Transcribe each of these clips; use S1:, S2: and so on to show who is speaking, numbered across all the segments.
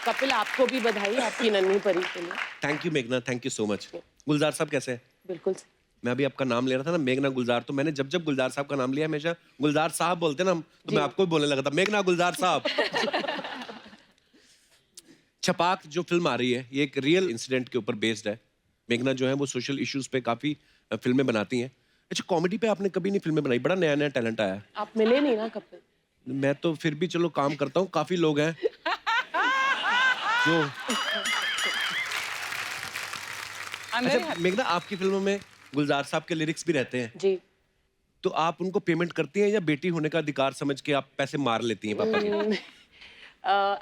S1: कपिल, आपको भी बधाई आपकी नन्ही परी के लिए।
S2: थैंक यू मेघना, थैंक यू सो मच। गुलजार साहब कैसे हैं?
S1: बिल्कुल।
S2: मैं अभी आपका नाम ले रहा था ना, मेघना गुलजार, तो मैंने जब जब गुलजार साहब का नाम लिया, हमेशा गुलजार साहब बोलते ना हम, तो मैं आपको भी बोलने लगा था, मेघना गुलजार साहब। छपाक जो फिल्म आ रही है, ये एक रियल इंसिडेंट के ऊपर बेस्ड है। मेघना जो है वो सोशल इश्यूज पे काफी फिल्में बनाती हैं। अच्छा, कॉमेडी पे आपने कभी नहीं फिल्में बनाई? बड़ा नया नया टैलेंट आया है।
S1: आप मिले नहीं ना कपिल?
S2: मैं तो फिर भी चलो काम करता हूँ, काफी लोग हैं जो। अच्छा मेघना, आपकी फिल्मों में गुलजार साहब के लिरिक्स भी रहते हैं
S1: जी।
S2: तो आप उनको पेमेंट करती हैं या बेटी होने का अधिकार समझ के आप पैसे मार लेती हैं पापा के?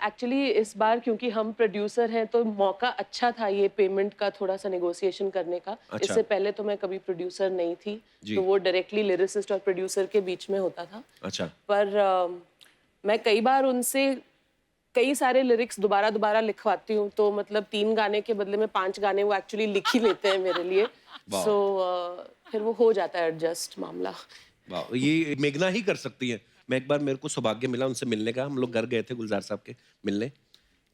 S1: एक्चुअली इस बार क्योंकि हम प्रोड्यूसर हैं तो मौका अच्छा था ये पेमेंट का थोड़ा सा नेगोशिएशन करने का।
S2: अच्छा।
S1: इससे पहले तो मैं कभी प्रोड्यूसर नहीं थी, तो वो डायरेक्टली लिरिसिस्ट और प्रोड्यूसर के बीच में होता था।
S2: अच्छा।
S1: पर मैं कई बार उनसे कई सारे लिरिक्स दोबारा लिखवाती हूँ, तो मतलब 3 गाने के बदले में 5 गाने वो एक्चुअली लिख ही लेते हैं मेरे लिए। सो फिर वो हो जाता है एडजस्ट मामला।
S2: वाह, ये मेघना ही कर सकती है। मैं एक बार, मेरे को सौभाग्य मिला उनसे मिलने का, हम लोग घर गए थे गुलजार साहब के मिलने,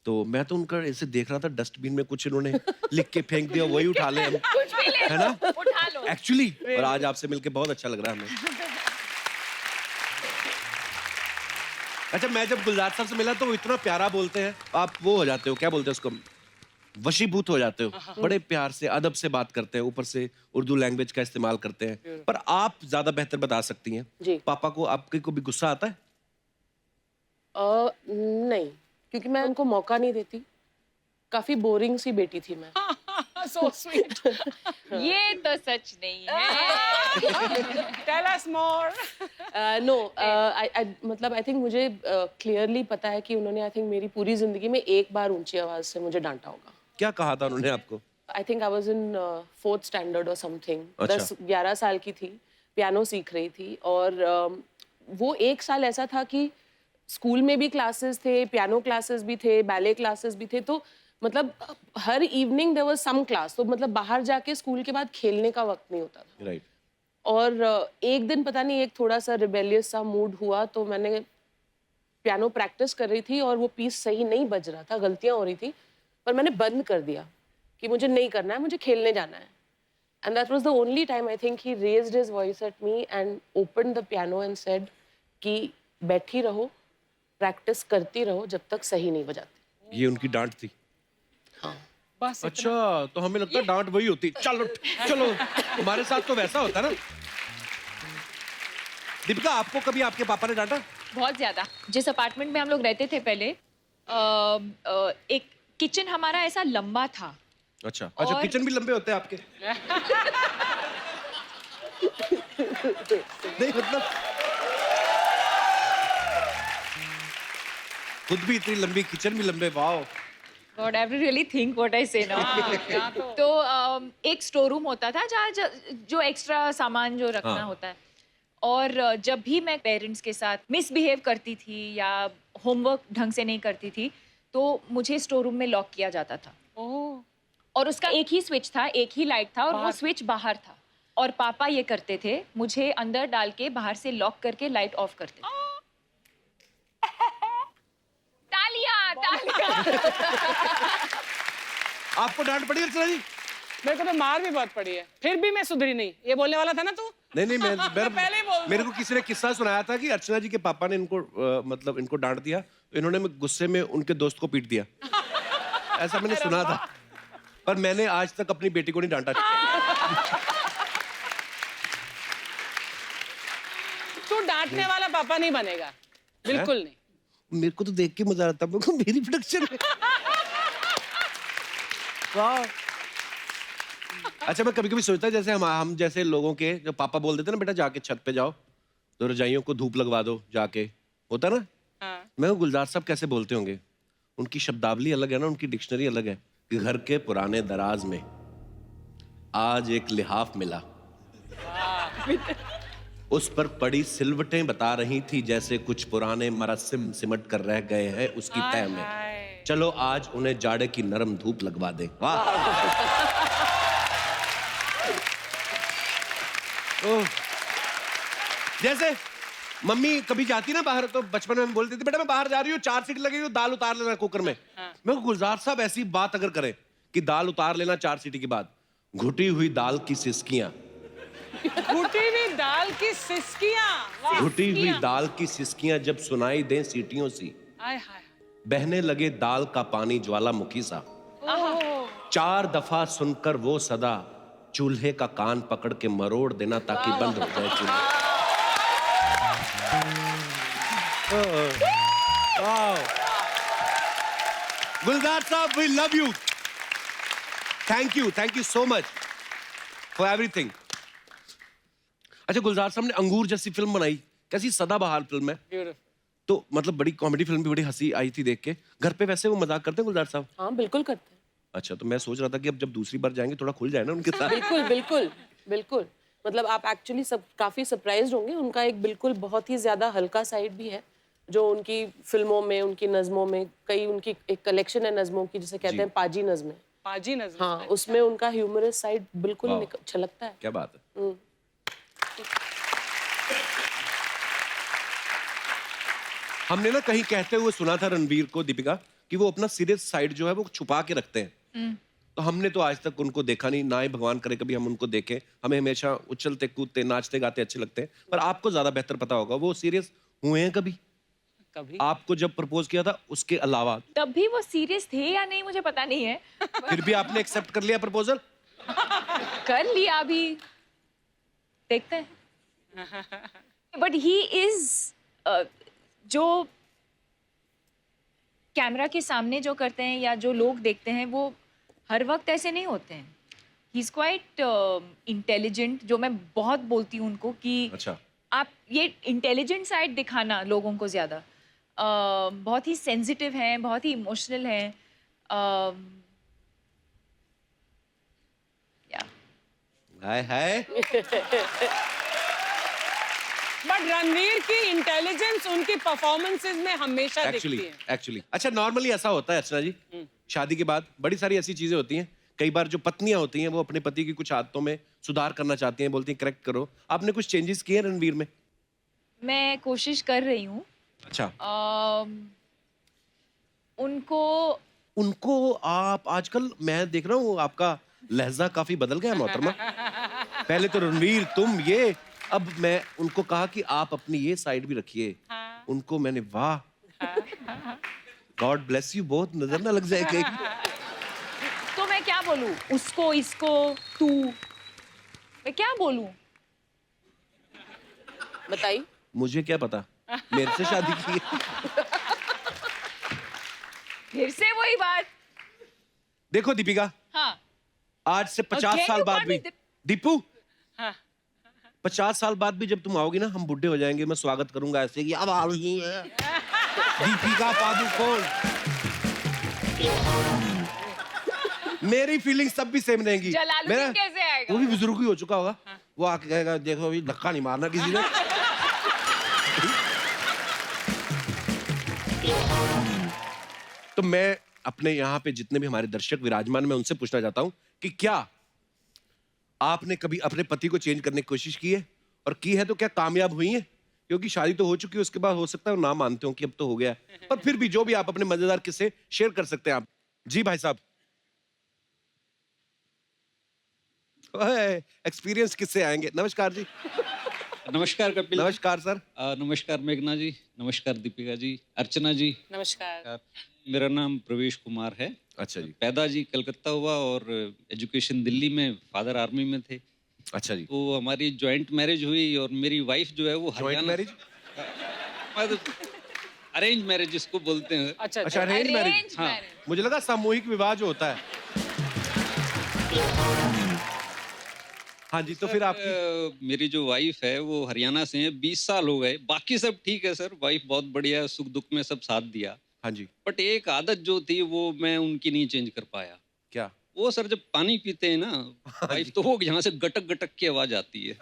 S2: तो मैं तो उनका ऐसे देख रहा था, डस्टबिन में कुछ इन्होंने लिख के फेंक दिया, वही उठा ले हम,
S3: कुछ भी ले,
S2: है ना,
S3: उठा लो
S2: एक्चुअली। और आज आपसे मिलके बहुत अच्छा लग रहा है हमें। अच्छा, मैं जब गुलजार साहब से मिला तो वो इतना प्यारा बोलते हैं, आप वो हो जाते हो, क्या बोलते हैं उसको, वशीभूत हो जाते हो। बड़े प्यार से अदब से बात करते हैं, ऊपर से उर्दू लैंग्वेज का इस्तेमाल करते हैं। पर आप ज्यादा बेहतर बता सकती हैं।
S1: जी।
S2: पापा को आपके को भी गुस्सा आता है?
S1: नहीं, क्योंकि मैं उनको मौका नहीं देती। काफी बोरिंग सी बेटी थी मैं।
S3: so sweet. ये तो सच नहीं है। Tell us more.
S1: नो, मतलब आई थिंक मुझे क्लियरली पता है कि उन्होंने आई थिंक मेरी पूरी जिंदगी में एक बार ऊंची आवाज से मुझे डांटा होगा।
S2: क्या कहा था उन्होंने आपको?
S1: I think I was in 4th standard और समथिंग।
S2: अच्छा।
S1: 10-11 साल की थी, पियानो सीख रही थी, और वो एक साल ऐसा था कि स्कूल में भी क्लासेस थे, पियानो क्लासेस भी थे, बैले क्लासेस भी थे, तो मतलब हर evening there was some class, तो मतलब बाहर जाके स्कूल के बाद खेलने का वक्त नहीं होता था।
S2: राइट।
S1: और एक दिन पता नहीं, एक थोड़ा सा रिबेलियस सा मूड हुआ, तो मैंने पियानो प्रैक्टिस कर रही थी और वो पीस सही नहीं बज रहा था, गलतियां हो रही थी, पर मैंने बंद कर दिया कि मुझे नहीं करना है, मुझे खेलने जाना है। And that was the only time I think he raised his voice at me and opened the piano and said कि बैठी रहो, प्रैक्टिस करती रहो जब तक सही नहीं बजाती।
S2: ये उनकी डांट थी?
S1: हाँ।
S3: बस
S2: अच्छा, तो हमें लगता है डांट वही होती। चलो चलो, हमारे साथ तो वैसा होता है ना। दीपिका, आपको कभी आपके पापा ने डांटा?
S3: बहुत ज्यादा। जिस अपार्टमेंट में हम लोग रहते थे पहले, एक किचन हमारा ऐसा लंबा था।
S2: अच्छा अच्छा, किचन भी लंबे होते हैं आपके? नहीं मतलब खुद भी इतनी लंबी, किचन भी लंबे, wow.
S3: God, I have to really think what I say now. तो एक स्टोर रूम होता था जहाँ जो एक्स्ट्रा सामान जो रखना होता है, और जब भी मैं पेरेंट्स के साथ मिसबिहेव करती थी या होमवर्क ढंग से नहीं करती थी, तो मुझे स्टोर रूम में लॉक किया जाता था। और उसका एक ही स्विच था, एक ही लाइट था, और वो स्विच बाहर था, और पापा ये करते थे, मुझे अंदर डाल के बाहर से लॉक करके लाइट ऑफ करते थे।
S2: आपको डांट पड़ी अर्चना जी?
S4: मेरे को तो मार भी बहुत पड़ी है, फिर भी मैं सुधरी नहीं। ये बोलने वाला था ना तू?
S2: नहीं मैं
S4: पहले ही बोल
S2: मेरे को किसी ने किस्सा सुनाया था कि अर्चना जी के पापा ने इनको मतलब इनको डांट दिया, तो इन्होंने गुस्से में उनके दोस्त को पीट दिया। ऐसा मैंने सुना था, पर मैंने आज तक अपनी बेटी को नहीं डांटा।
S4: तू डांटने वाला पापा नहीं बनेगा, बिल्कुल नहीं।
S2: मेरे को तो देख के मजा आता है, मेरे को मेरी प्रोडक्शन है। वाह। अच्छा, मैं कभी कभी सोचता जैसे हम जैसे लोगों के जो पापा बोल देते ना, बेटा जाके छत पे जाओ तो रजाइयों को धूप लगवा दो जाके, होता ना।
S4: हाँ।
S2: मैं गुलजार साहब कैसे बोलते होंगे? उनकी शब्दावली अलग है ना, उनकी डिक्शनरी अलग है कि घर के पुराने दराज में आज एक लिहाफ मिला, उस पर पड़ी सिलवटें बता रही थी जैसे कुछ पुराने मरस्सिम सिमट कर रह गए हैं उसकी तह में, चलो आज उन्हें जाड़े की नरम धूप लगवा दें। वाह। जैसे मम्मी कभी जाती ना बाहर तो बचपन में बोलती थी बेटा मैं बाहर जा रही हूँ 4 सीटी लगेगी तो दाल उतार लेना कुकर में। मैं गुलजार साहब ऐसी बात अगर करें कि दाल उतार लेना 4 सीटी के बाद, घुटी हुई दाल की सिसकियां,
S4: घुटी हुई दाल की सिसकियां, वाह।
S2: घुटी हुई दाल की सिसकियां जब सुनाई दें सीटियों सी,
S4: आय हाय।
S2: बहने लगे दाल का पानी ज्वालामुखी सा, 4 दफा सुनकर वो सदा, चूल्हे का कान पकड़ के मरोड़ देना ताकि बंद हो जाए चूल्हा। गुलजार साहब we love you, thank you so much for everything. अच्छा गुलजार साहब ने अंगूर जैसी फिल्म बनाई, कैसी सदाबहार फिल्म है,
S4: Beautiful.
S2: तो मतलब बड़ी कॉमेडी फिल्म भी, बड़ी हंसी आई थी देख के। घर पे वैसे वो मजाक करते हैं गुलजार साहब?
S1: हाँ बिल्कुल करते हैं।
S2: अच्छा, तो मैं सोच रहा था कि अब जब दूसरी बार जाएंगे थोड़ा खुल जाए ना उनके साथ।
S1: बिल्कुल बिल्कुल बिल्कुल, मतलब आप एक्चुअली सब काफी सरप्राइज्ड होंगे। उनका एक बिल्कुल बहुत ही ज्यादा हल्का साइड भी है जो उनकी फिल्मों में, उनकी नज़मों में, कई उनकी एक कलेक्शन है नज़मों की जिसे कहते हैं पाजी नज़में।
S4: पाजी नजर।
S1: हाँ, उसमें उनका ह्यूमरस साइड बिल्कुल
S2: वाह।
S1: छलकता है।
S2: क्या बात है। हमने ना कहीं कहते हुए सुना था रणवीर को, दीपिका, कि वो अपना सीरियस साइड जो है वो छुपा के रखते हैं। तो हमने तो आज तक उनको देखा नहीं, ना ही भगवान करे कभी हम उनको देखें। हमें हमेशा उछलते कूदते नाचते गाते अच्छे लगते हैं, पर आपको ज्यादा बेहतर पता होगा वो सीरियस हुए हैं कभी?
S4: कभी
S2: आपको जब प्रपोज किया था उसके अलावा?
S3: तब भी वो सीरियस थे या नहीं मुझे पता नहीं है।
S2: फिर भी आपने एक्सेप्ट कर लिया प्रपोजल?
S3: कर लिया, अभी देखते हैं। बट ही इज जो कैमरा के सामने जो करते हैं या जो लोग देखते हैं वो हर वक्त ऐसे नहीं होते हैं। ही इज क्वाइट इंटेलिजेंट, जो मैं बहुत बोलती हूँ उनको कि
S2: अच्छा।
S3: आप ये इंटेलिजेंट साइड दिखाना लोगों को ज़्यादा। बहुत ही सेंसिटिव हैं, बहुत ही इमोशनल हैं।
S2: हाय हाय।
S4: बट रणवीर की इंटेलिजेंस उनकी परफॉर्मेंसेस में हमेशा दिखती है।
S2: एक्चुअली अच्छा, नॉर्मली ऐसा होता है अर्चना जी, शादी के बाद बड़ी सारी ऐसी चीजें होती हैं। कई बार जो पत्नियां होती हैं वो अपने पति की कुछ आदतों में सुधार करना चाहती हैं, बोलती हैं करेक्ट करो। आपने कुछ चेंजेस किए हैं रणवीर में?
S3: मैं कोशिश कर रही हूँ।
S2: अच्छा।
S3: उनको
S2: उनको आप आजकल, मैं देख रहा हूँ आपका लहजा काफी बदल गया मोहतरमा। पहले तो रणवीर तुम ये, अब मैं उनको कहा कि आप अपनी ये साइड भी रखिए। उनको मैंने, वाह, गॉड ब्लेस यू बोथ, नजर ना लग जाए कहीं।
S3: तो मैं क्या बोलूं उसको, इसको, तू, मैं क्या बोलूं?
S1: बताइए।
S2: मुझे क्या पता, मेरे से शादी की है।
S3: फिर से वही बात।
S2: देखो दीपिका,
S3: हाँ,
S2: आज से 50
S3: Again
S2: साल
S3: you
S2: बाद
S3: call
S2: भी,
S3: me
S2: दीपू,
S4: हाँ।
S2: 50 साल बाद भी जब तुम आओगी ना, हम बुढ़े हो जाएंगे, मैं स्वागत करूंगा ऐसे कि अब आ रही है दीपिका पादुकोण। मेरी फीलिंग्स तब भी सेम रहेंगी।
S3: जलालुद्दीन कैसे आएगा?
S2: वो भी बुजुर्ग ही हो चुका होगा, वो आके कहेगा देखो अभी धक्का नहीं मारना किसी ने। तो मैं अपने यहाँ पे जितने भी हमारे दर्शक विराजमान, मैं उनसे पूछना चाहता हूँ कि क्या आपने कभी अपने पति को चेंज करने की कोशिश की है, और की है तो क्या कामयाब हुई है? क्योंकि शादी तो हो चुकी है, उसके बाद हो सकता है ना मानते हो कि अब तो हो गया, पर फिर भी जो भी आप अपने मजेदार किस्से शेयर कर सकते हैं आप। जी भाई साहब, एक्सपीरियंस किससे आएंगे? नमस्कार जी।
S5: नमस्कार कपिल।
S2: नमस्कार सर।
S5: नमस्कार मेघना जी, नमस्कार दीपिका जी, अर्चना जी।
S4: नमस्कार।
S5: मेरा नाम प्रवेश कुमार है।
S2: अच्छा जी।
S5: पैदा जी कलकत्ता हुआ और एजुकेशन दिल्ली में, फादर आर्मी में थे।
S2: अच्छा जी।
S5: तो हमारी जॉइंट मैरिज हुई और मेरी वाइफ जो है वो
S2: जॉइंट मैरिज?
S5: अरेंज मैरिज जिसको बोलते हैं।
S4: अच्छा
S2: अच्छा, अरेंज मैरिज।
S3: Arranged
S5: हाँ।
S3: marriage।
S2: मुझे लगा सामूहिक विवाह जो होता है। हाँ जी, तो फिर आपकी
S5: मेरी जो वाइफ है वो हरियाणा से है, 20 साल हो गए। बाकी सब ठीक है सर, वाइफ बहुत बढ़िया है, सुख दुख में सब साथ दिया।
S2: हाँ जी।
S5: बट एक आदत जो थी वो मैं उनकी नहीं चेंज कर पाया।
S2: क्या?
S5: वो सर जब पानी पीते हैं ना वाइफ, तो वो यहाँ से गटक गटक की आवाज आती है।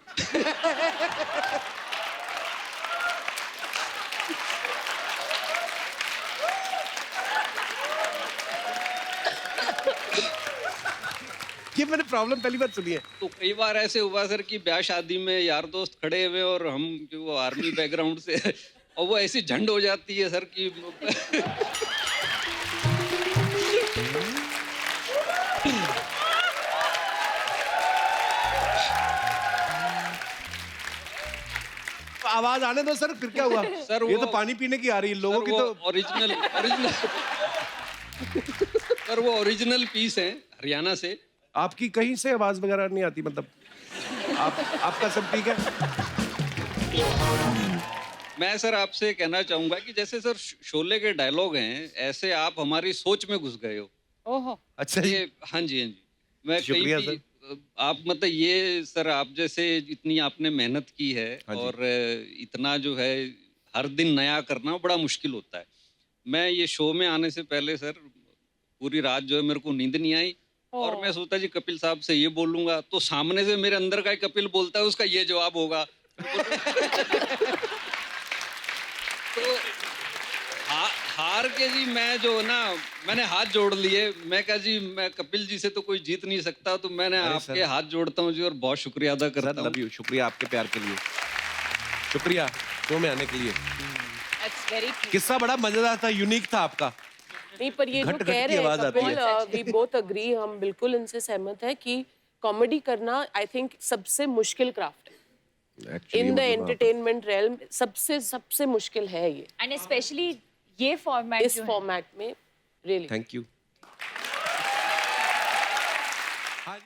S2: ये मैंने प्रॉब्लम पहली बार सुनी है।
S5: तो कई बार ऐसे हुआ सर कि ब्याह शादी में यार दोस्त खड़े हुए और हम जो वो आर्मी बैकग्राउंड से और वो ऐसी झंड हो जाती है सर कि
S2: आवाज आने दो सर, फिर क्या हुआ?
S5: सर
S2: ये
S5: वो-
S2: तो पानी पीने की आ रही है, लोगों की तो
S5: ओरिजिनल ओरिजिनल सर वो ओरिजिनल पीस है हरियाणा से।
S2: आपकी कहीं से आवाज वगैरह नहीं आती, मतलब आपका सब ठीक है?
S5: मैं सर आपसे कहना चाहूंगा कि जैसे सर शोले के डायलॉग हैं, ऐसे आप हमारी सोच में घुस गए हो।
S4: ओहो
S2: अच्छा जी,
S5: ये हाँ जी, हाँ जी। मैं कहीं
S2: शुक्रिया
S5: भी आप मतलब ये सर आप जैसे इतनी आपने मेहनत की है
S2: हाँ जी।
S5: और इतना जो है हर दिन नया करना बड़ा मुश्किल होता है। मैं ये शो में आने से पहले सर पूरी रात जो है मेरे को नींद नहीं आई और मैं सोचा जी कपिल साहब से ये बोलूंगा, तो सामने से मेरे अंदर का ही कपिल बोलता है, उसका ये जवाब होगा। तो हार के जी मैं जो ना मैंने हाथ जोड़ लिए। मैं कहा जी मैं कपिल जी से तो कोई जीत नहीं सकता, तो मैंने
S2: अरे
S5: आपके
S2: सर।
S5: हाथ जोड़ता हूँ जी और बहुत शुक्रिया अदा
S2: सर
S5: करता हूँ।
S2: लव यू, शुक्रिया आपके प्यार के लिए, शुक्रिया शो में आने के लिए।
S3: That's very cute.
S2: किस्सा बड़ा मजेदार था, यूनिक था आपका।
S1: नहीं, पर ये जो
S2: घट-घट
S1: कह
S2: की
S1: रहे हैं
S2: आवाज आती
S1: कपिल,
S3: है।
S1: वी बोथ अग्री, हम बिल्कुल इनसे सहमत है कि कॉमेडी करना आई थिंक सबसे मुश्किल क्राफ्ट है
S2: Actually,
S1: इन द
S2: मतलब आप-
S1: एंटरटेनमेंट रेल्म। सबसे मुश्किल है ये
S3: And especially ये format
S1: इस
S3: जो है,
S1: फॉर्मेट में, रियली।
S2: Thank you.